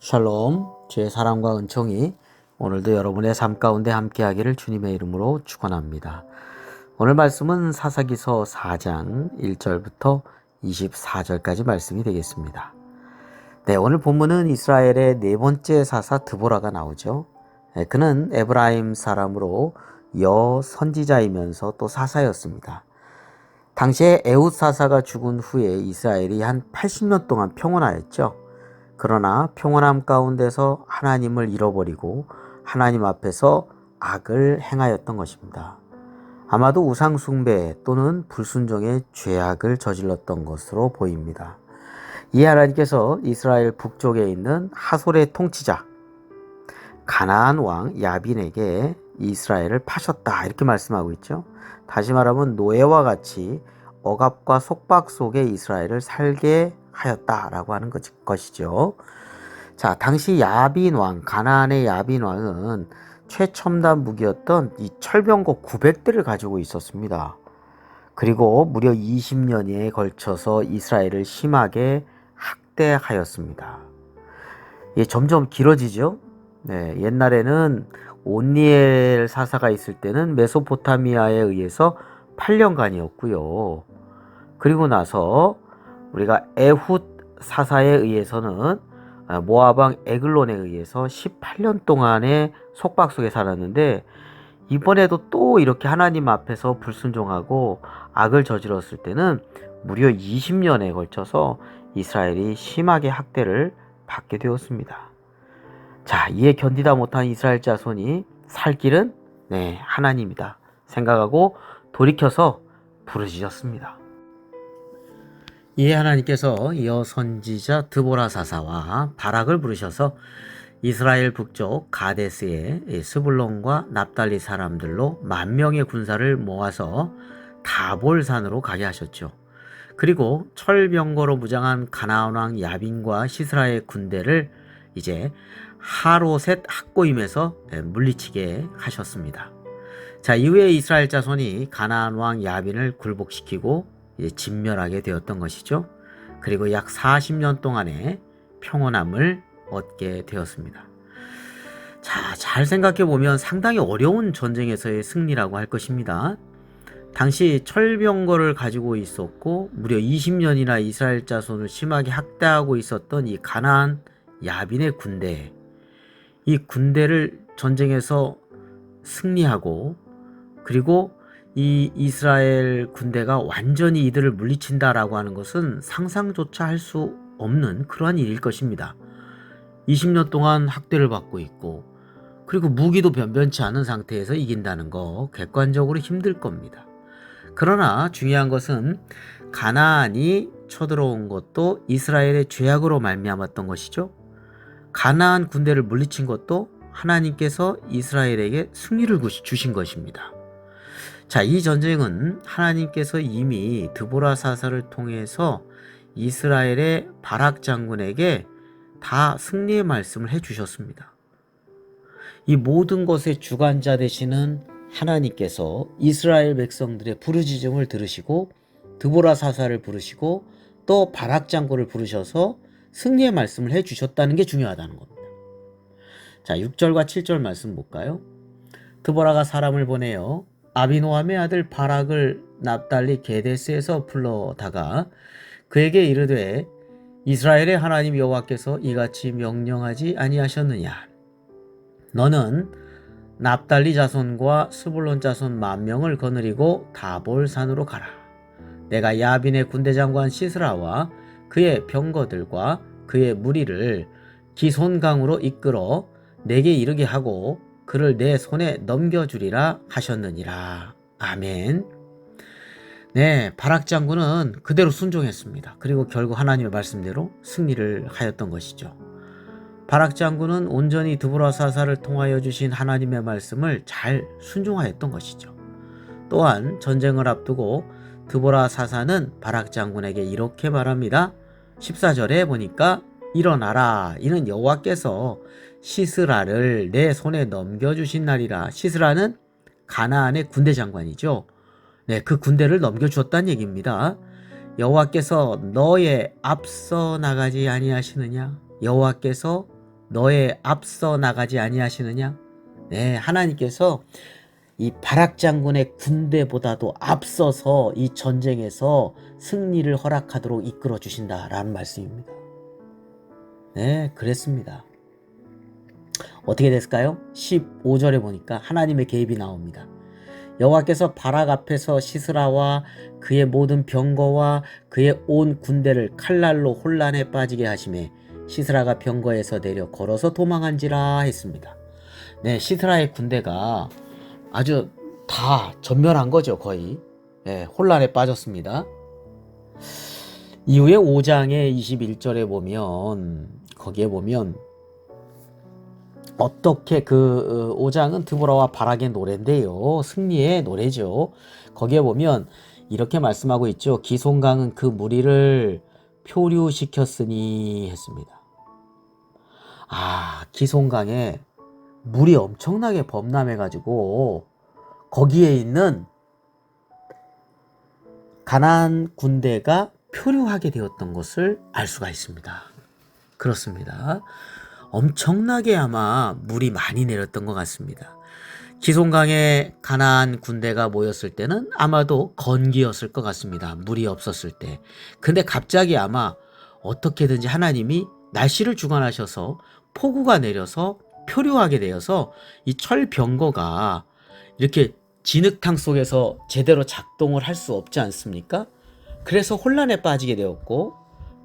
샬롬, 주의 사랑과 은총이 오늘도 여러분의 삶 가운데 함께하기를 주님의 이름으로 축원합니다. 오늘 말씀은 사사기서 4장 1절부터 24절까지 말씀이 되겠습니다. 네, 오늘 본문은 이스라엘의 네 번째 사사 드보라가 나오죠. 그는 에브라임 사람으로 선지자이면서 또 사사였습니다. 당시에 에훗 사사가 죽은 후에 이스라엘이 한 80년 동안 평온하였죠. 그러나 평온함 가운데서 하나님을 잃어버리고 하나님 앞에서 악을 행하였던 것입니다. 아마도 우상숭배 또는 불순종의 죄악을 저질렀던 것으로 보입니다. 이 하나님께서 이스라엘 북쪽에 있는 하솔의 통치자 가나안 왕 야빈에게 이스라엘을 파셨다 이렇게 말씀하고 있죠. 다시 말하면 노예와 같이 억압과 속박 속에 이스라엘을 살게 하였다라고 하는 것이죠. 자, 당시 야빈 왕, 가나안의 야빈 왕은 최첨단 무기였던 이 철병거 900대를 가지고 있었습니다. 그리고 무려 20년에 걸쳐서 이스라엘을 심하게 학대하였습니다. 이게 점점 길어지죠. 네, 옛날에는 온니엘 사사가 있을 때는 메소포타미아에 의해서 8년간이었고요. 그리고 나서 우리가 에훗 사사에 의해서는 모압 왕 에글론에 의해서 18년 동안의 속박 속에 살았는데, 이번에도 또 이렇게 하나님 앞에서 불순종하고 악을 저질렀을 때는 무려 20년에 걸쳐서 이스라엘이 심하게 학대를 받게 되었습니다. 자, 이에 견디다 못한 이스라엘 자손이 살 길은 하나님이다 생각하고 돌이켜서 부르짖었습니다. 이에 하나님께서 선지자 드보라 사사와 바락을 부르셔서 이스라엘 북쪽 가데스의 스불론과 납달리 사람들로 10,000명의 군사를 모아서 다볼산으로 가게 하셨죠. 그리고 철병거로 무장한 가나안 왕 야빈과 시스라의 군대를 이제 하로셋 학고임에서 물리치게 하셨습니다. 자, 이후에 이스라엘 자손이 가나안 왕 야빈을 굴복시키고 진멸하게 되었던 것이죠. 그리고 약 40년 동안의 평온함을 얻게 되었습니다. 자, 잘 생각해 보면 상당히 어려운 전쟁에서의 승리라고 할 것입니다. 당시 철병거를 가지고 있었고 무려 20년이나 이스라엘 자손을 심하게 학대하고 있었던 이 가나안 야빈의 군대, 이 군대를 전쟁에서 승리하고 그리고 이 이스라엘 군대가 완전히 이들을 물리친다라고 하는 것은 상상조차 할 수 없는 그러한 일일 것입니다. 20년 동안 학대를 받고 있고 그리고 무기도 변변치 않은 상태에서 이긴다는 거 객관적으로 힘들 겁니다. 그러나 중요한 것은 가나안이 쳐들어온 것도 이스라엘의 죄악으로 말미암았던 것이죠. 가나안 군대를 물리친 것도 하나님께서 이스라엘에게 승리를 주신 것입니다. 자, 이 전쟁은 하나님께서 이미 드보라 사사를 통해서 이스라엘의 바락 장군에게 다 승리의 말씀을 해주셨습니다. 이 모든 것의 주관자 되시는 하나님께서 이스라엘 백성들의 부르짖음을 들으시고 드보라 사사를 부르시고 또 바락 장군을 부르셔서 승리의 말씀을 해주셨다는 게 중요하다는 겁니다. 자, 6절과 7절 말씀 볼까요? 드보라가 사람을 보내어 아비노함의 아들 바락을 납달리 게데스에서 불러다가 그에게 이르되 이스라엘의 하나님 여호와께서 이같이 명령하지 아니하셨느냐? 너는 납달리 자손과 스불론 자손 10,000명을 거느리고 다볼산으로 가라. 내가 야빈의 군대 장관 시스라와 그의 병거들과 그의 무리를 기손강으로 이끌어 내게 이르게 하고 그를 내 손에 넘겨주리라 하셨느니라. 아멘. 네, 바락 장군은 그대로 순종했습니다. 그리고 결국 하나님의 말씀대로 승리를 하였던 것이죠. 바락 장군은 온전히 드보라 사사를 통하여 주신 하나님의 말씀을 잘 순종하였던 것이죠. 또한 전쟁을 앞두고 드보라 사사는 바락 장군에게 이렇게 말합니다. 14절에 보니까 일어나라, 이는 여호와께서 시스라를 내 손에 넘겨주신 날이라. 시스라는 가나안의 군대 장관이죠. 네, 그 군대를 넘겨주었다는 얘기입니다. 여호와께서 너의 앞서 나가지 아니하시느냐? 여호와께서 너의 앞서 나가지 아니하시느냐? 네, 하나님께서 이 바락 장군의 군대보다도 앞서서 이 전쟁에서 승리를 허락하도록 이끌어 주신다라는 말씀입니다. 네, 그랬습니다. 어떻게 됐을까요? 15절에 보니까 하나님의 개입이 나옵니다. 여호와께서 바락 앞에서 시스라와 그의 모든 병거와 그의 온 군대를 칼날로 혼란에 빠지게 하시매 시스라가 병거에서 내려 걸어서 도망한지라 했습니다. 네, 시스라의 군대가 아주 다 전멸한 거죠, 거의. 네, 혼란에 빠졌습니다. 이후에 5장의 21절에 보면, 거기에 보면 어떻게 그 5장은 드보라와 바락의 노래인데요. 승리의 노래죠. 거기에 보면 이렇게 말씀하고 있죠. 기손강은 그 무리를 표류시켰으니 했습니다. 기손강에 물이 엄청나게 범람해가지고 거기에 있는 가나안 군대가 표류하게 되었던 것을 알 수가 있습니다. 그렇습니다. 엄청나게 아마 물이 많이 내렸던 것 같습니다. 기손강에 가나안 군대가 모였을 때는 아마도 건기였을 것 같습니다. 물이 없었을 때. 근데 갑자기 아마 어떻게든지 하나님이 날씨를 주관하셔서 폭우가 내려서 표류하게 되어서 이 철병거가 이렇게 진흙탕 속에서 제대로 작동을 할 수 없지 않습니까? 그래서 혼란에 빠지게 되었고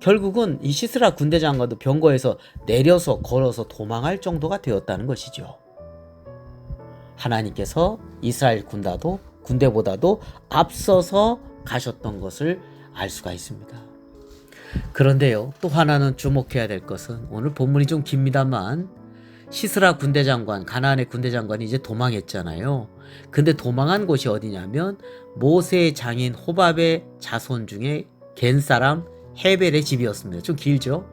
결국은 이 시스라 군대 장관도 병거에서 내려서 걸어서 도망할 정도가 되었다는 것이죠. 하나님께서 이스라엘 군대보다도 앞서서 가셨던 것을 알 수가 있습니다. 그런데요, 또 하나는 주목해야 될 것은 오늘 본문이 좀 깁니다만 시스라 군대 장관, 가나안의 군대 장관이 이제 도망했잖아요. 근데 도망한 곳이 어디냐면 모세의 장인 호밥의 자손 중에 겐 사람 헤벨의 집이었습니다. 좀 길죠?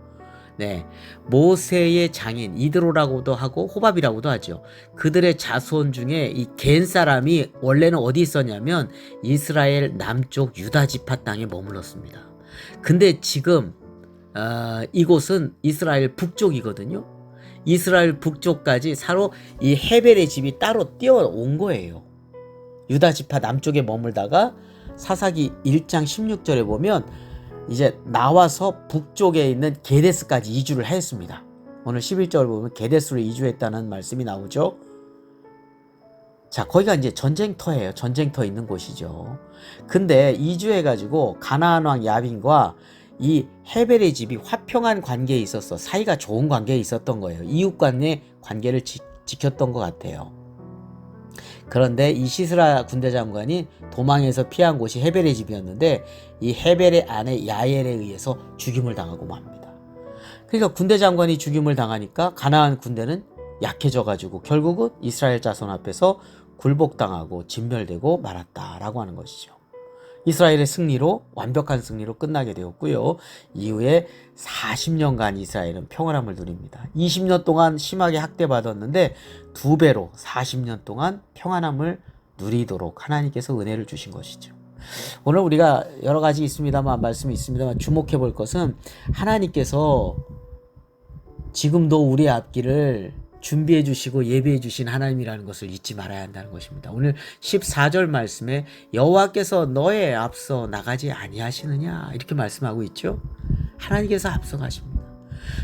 네, 모세의 장인 이드로라고도 하고 호밥이라고도 하죠. 그들의 자손 중에 이 겐 사람이 원래는 어디 있었냐면 이스라엘 남쪽 유다 지파 땅에 머물렀습니다. 근데 지금 이곳은 이스라엘 북쪽이거든요. 이스라엘 북쪽까지 서로 이 헤벨의 집이 따로 뛰어온 거예요. 유다 지파 남쪽에 머물다가 사사기 1장 16절에 보면 이제 나와서 북쪽에 있는 게데스까지 이주를 했습니다. 오늘 11절을 보면 게데스로 이주했다는 말씀이 나오죠. 자, 거기가 이제 전쟁터예요. 전쟁터 있는 곳이죠. 근데 이주해가지고 가나안 왕 야빈과 이 헤벨의 집이 화평한 관계에 있었어. 사이가 좋은 관계에 있었던 거예요. 이웃 간의 관계를 지켰던 것 같아요. 그런데 이 시스라 군대 장관이 도망해서 피한 곳이 헤벨의 집이었는데 이 헤벨의 아내 야엘에 의해서 죽임을 당하고 맙니다. 그러니까 군대 장관이 죽임을 당하니까 가나안 군대는 약해져가지고 결국은 이스라엘 자손 앞에서 굴복당하고 진멸되고 말았다라고 하는 것이죠. 이스라엘의 승리로, 완벽한 승리로 끝나게 되었고요. 이후에 40년간 이스라엘은 평안함을 누립니다. 20년 동안 심하게 학대받았는데 2배로 40년 동안 평안함을 누리도록 하나님께서 은혜를 주신 것이죠. 오늘 우리가 여러 가지 있습니다만, 말씀이 있습니다만 주목해 볼 것은 하나님께서 지금도 우리의 앞길을 준비해 주시고 예비해 주신 하나님이라는 것을 잊지 말아야 한다는 것입니다. 오늘 14절 말씀에 여호와께서 너의 앞서 나가지 아니하시느냐 이렇게 말씀하고 있죠. 하나님께서 앞서 가십니다.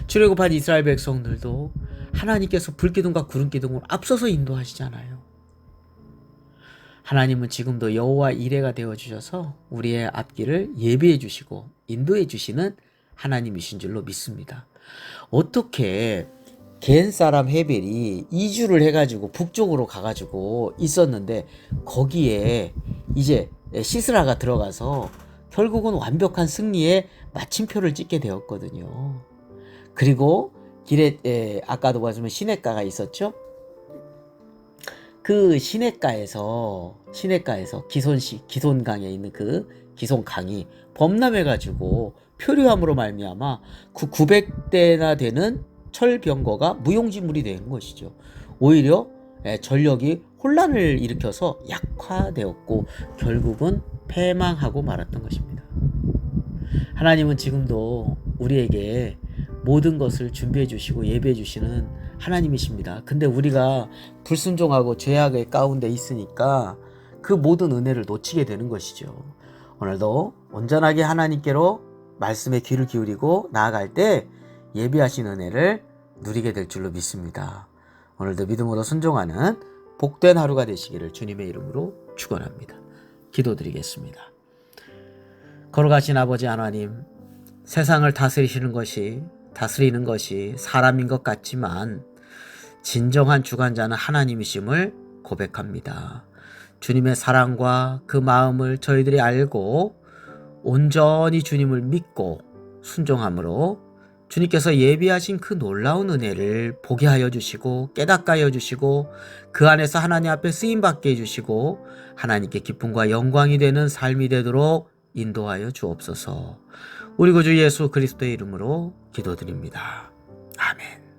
출애굽한 이스라엘 백성들도 하나님께서 불기둥과 구름기둥으로 앞서서 인도하시잖아요. 하나님은 지금도 여호와 이레가 되어 주셔서 우리의 앞길을 예비해 주시고 인도해 주시는 하나님이신 줄로 믿습니다. 어떻게 겐 사람 헤벨이 이주를 해가지고 북쪽으로 가가지고 있었는데 거기에 이제 시스라가 들어가서 결국은 완벽한 승리의 마침표를 찍게 되었거든요. 그리고 길에 아까도 보았지만 시냇가가 있었죠. 그 시냇가에서 기손강에 있는 그 기손강이 범람해가지고 표류함으로 말미암아 그 900대나 되는 철병거가 무용지물이 된 것이죠. 오히려 전력이 혼란을 일으켜서 약화되었고 결국은 패망하고 말았던 것입니다. 하나님은 지금도 우리에게 모든 것을 준비해 주시고 예배해 주시는 하나님이십니다. 근데 우리가 불순종하고 죄악의 가운데 있으니까 그 모든 은혜를 놓치게 되는 것이죠. 오늘도 온전하게 하나님께로 말씀에 귀를 기울이고 나아갈 때 예비하신 은혜를 누리게 될 줄로 믿습니다. 오늘도 믿음으로 순종하는 복된 하루가 되시기를 주님의 이름으로 축원합니다. 기도드리겠습니다. 걸어가신 아버지 하나님, 세상을 다스리는 것이 사람인 것 같지만 진정한 주관자는 하나님이심을 고백합니다. 주님의 사랑과 그 마음을 저희들이 알고 온전히 주님을 믿고 순종함으로 주님께서 예비하신 그 놀라운 은혜를 보게 하여 주시고 깨닫게 하여 주시고 그 안에서 하나님 앞에 쓰임받게 해주시고 하나님께 기쁨과 영광이 되는 삶이 되도록 인도하여 주옵소서. 우리 구주 예수 그리스도의 이름으로 기도드립니다. 아멘.